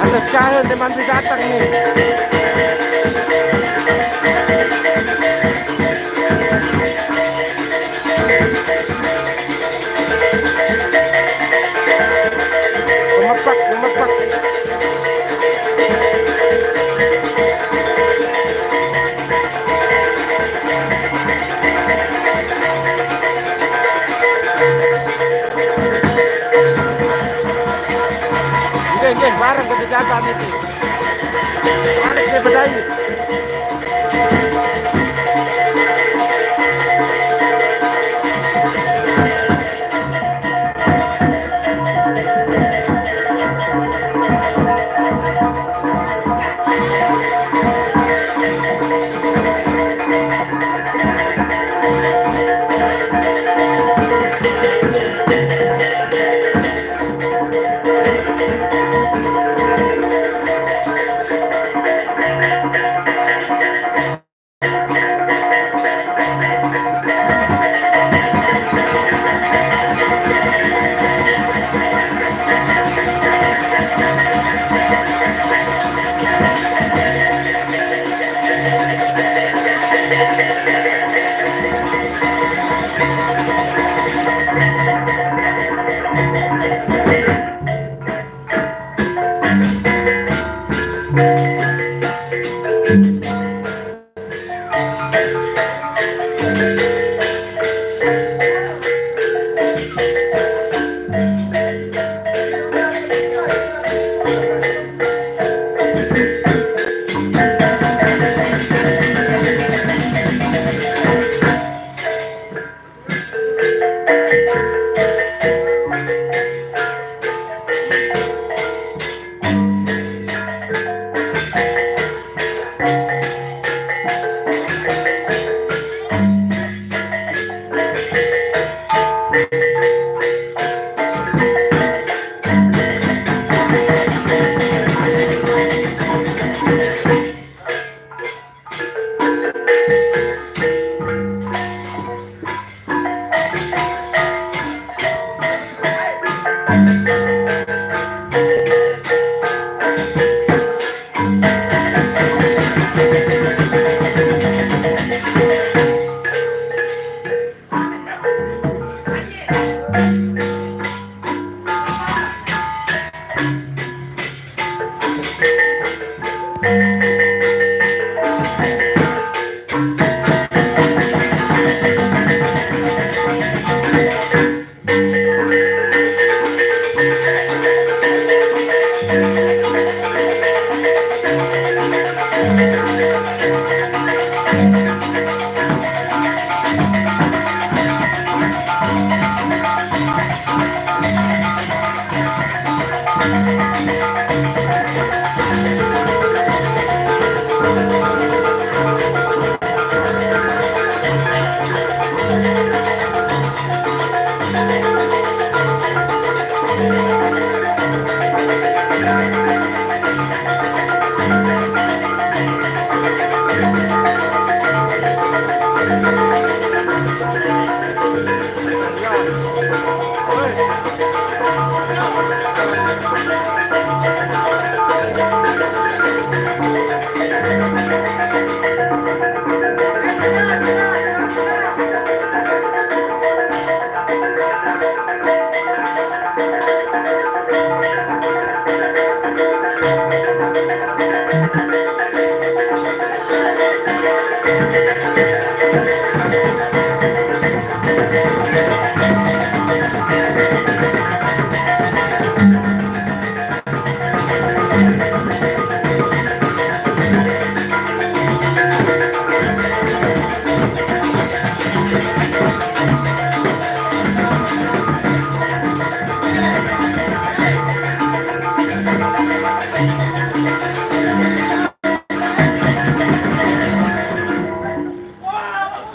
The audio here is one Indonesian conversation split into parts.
Ada sekarang teman datang nih. Gemepak. Ini barang kejagaan itu. Harus dibedai.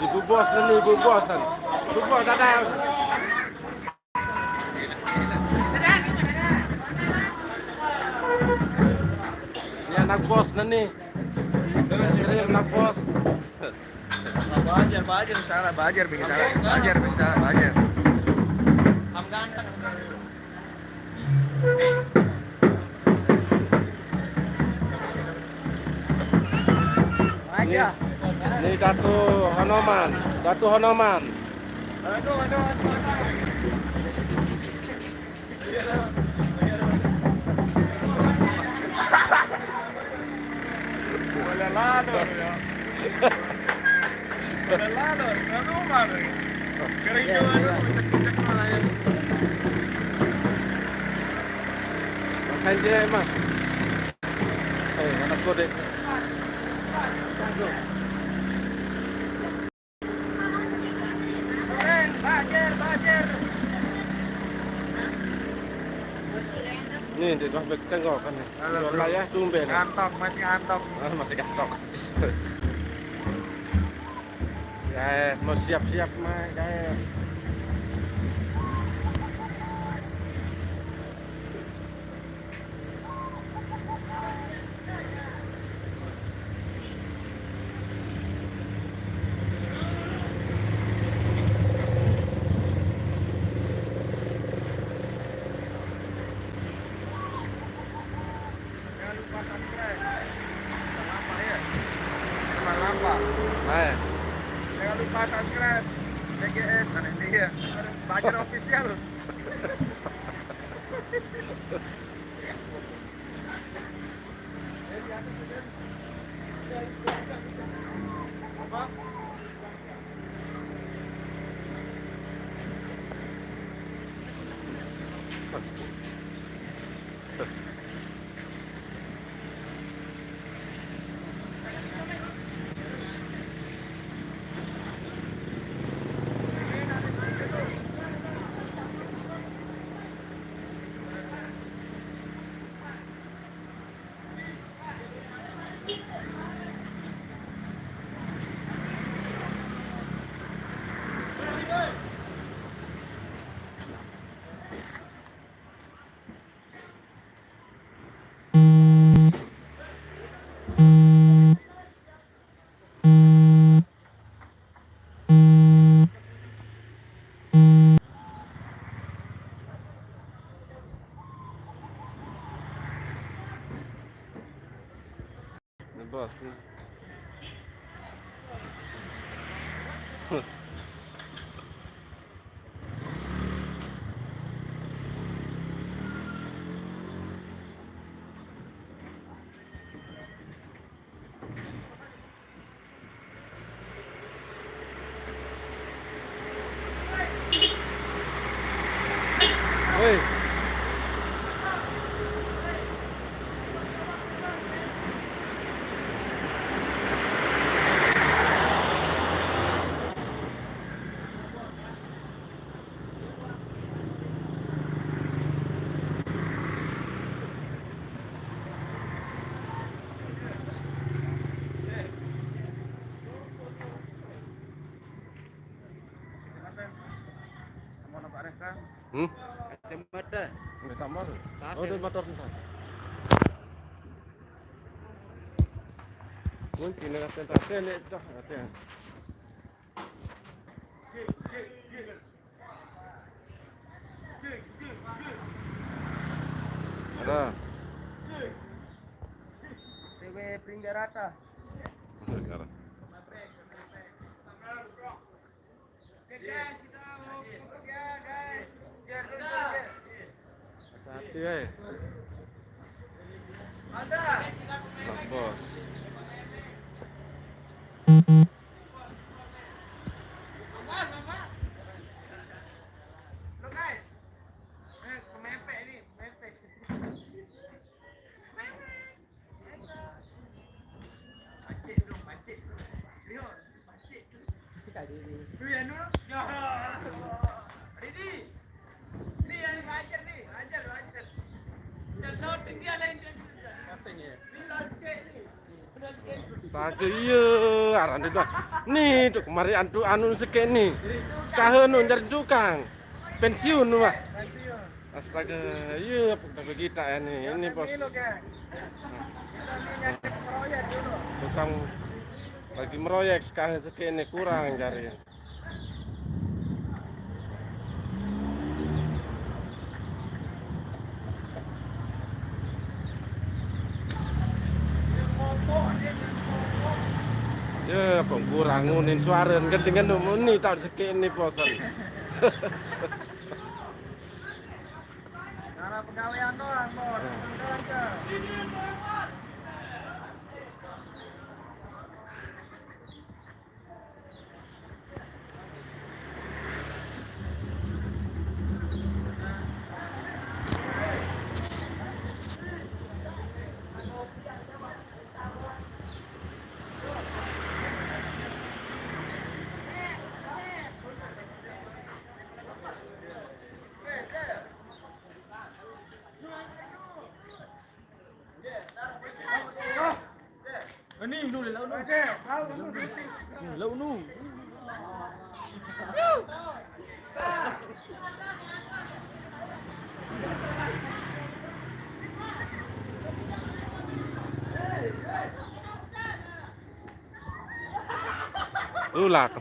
Ibu bos ini, ibu bosan. Ibu bos dadah. Ini anak bos nih. Ini anak bos. Bajar salah, bajar bikin salah, bajar. Ini Datu Hanoman. Makan dia emang. Anak kode. Bajar. Nih, di bawah tenggok kan nih. Jual ya, tumben. Masih antok. Masih kantok. Ya, mau siap-siap mah, guys. Jangan lupa subscribe BGS dia Bajar official. Bos. Hei. Kacamata. Nggak sama. Oh, di motor ntar. Mungkin dengan tentasi ini dah. Ada. TW Pringgarata. Sekarang. Oke guys, kita mau ya guys. Biar dulu. Hati-hati, eh. Ada. Nah, bos. Lo guys. Pemepek ini, pemepek. Pacik dong, pacik. Lihat, pacik. Lu ya dulu. Ya. Ready? Nih yang ajar nih, ajar. Dan shooting dia lain dia. Katanya. Ini sikit nih. Benar sikit. Tak iya, aran itu. Nih tuh kemarin anu sekek nih. Sekarang nu nyari tukang. Pensiun nu mah. Pensiun. Astaga, iya pegawai kita ya nih. Ini bos. Ini lo kayak. Kita nih nyari proyek dulu. Tukang lagi meroyek sekarang sekek ini kurang cari. Ya, kurang ngunin suara dengan muni tak sekek ini bosan. Karena pegawaian doang, bos. Doang ke. Ini nu lau nu. Oke, lau nu. Ulak.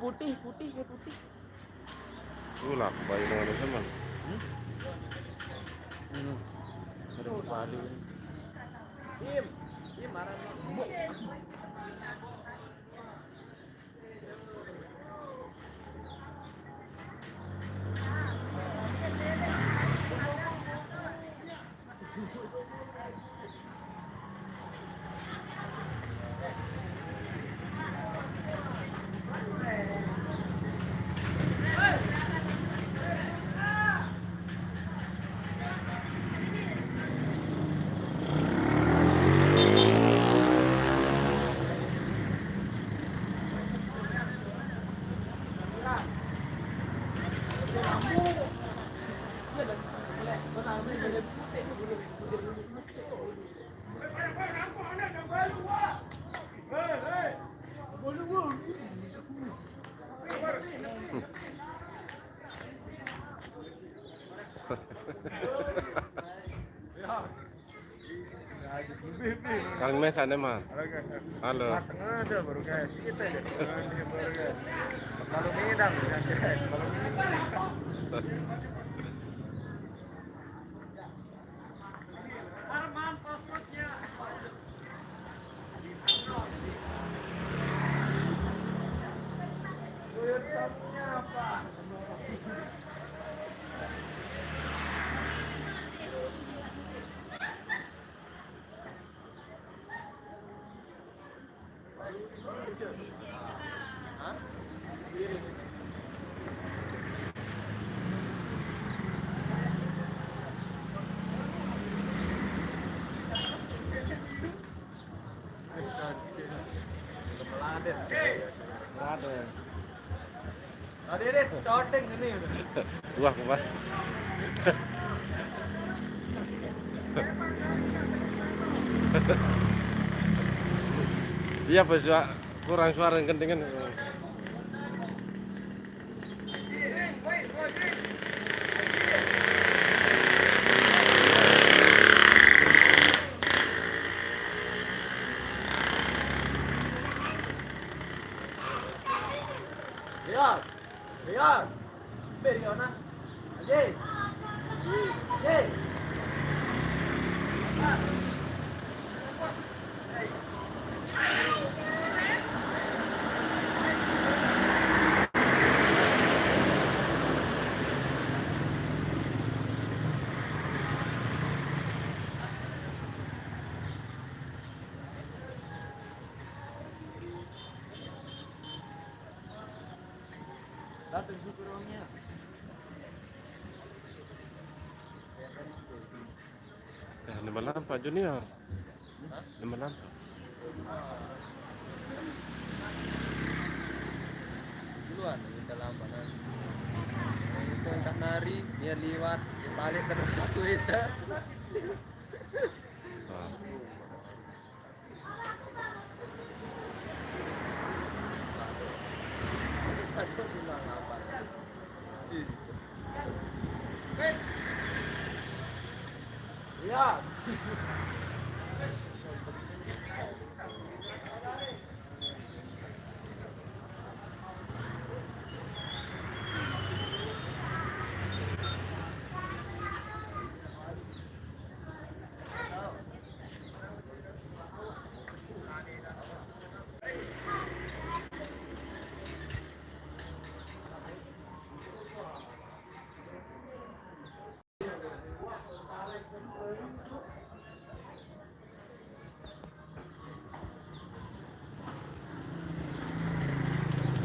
Putih. Ulak bayi dengan teman. Ada padu. Im marah. Kang Mes ada mah. Halo. Tengah ada baru guys. Kita aja. Baru guys. Kalau midang guys. Kalau midang. Arman passwordnya. Tulisannya apa? Ada shorting ini udah. Wah, Mas. Iya, Bos, kurang suara kentingan. Ya. Datang super orangnya. Lima lampa junior. Lima lampa. Duluan minta lampa nanti. Itu entah nari, dia liwat, dia balik terus ke Suisa. Ah. Aduh, bilang apa? Iya.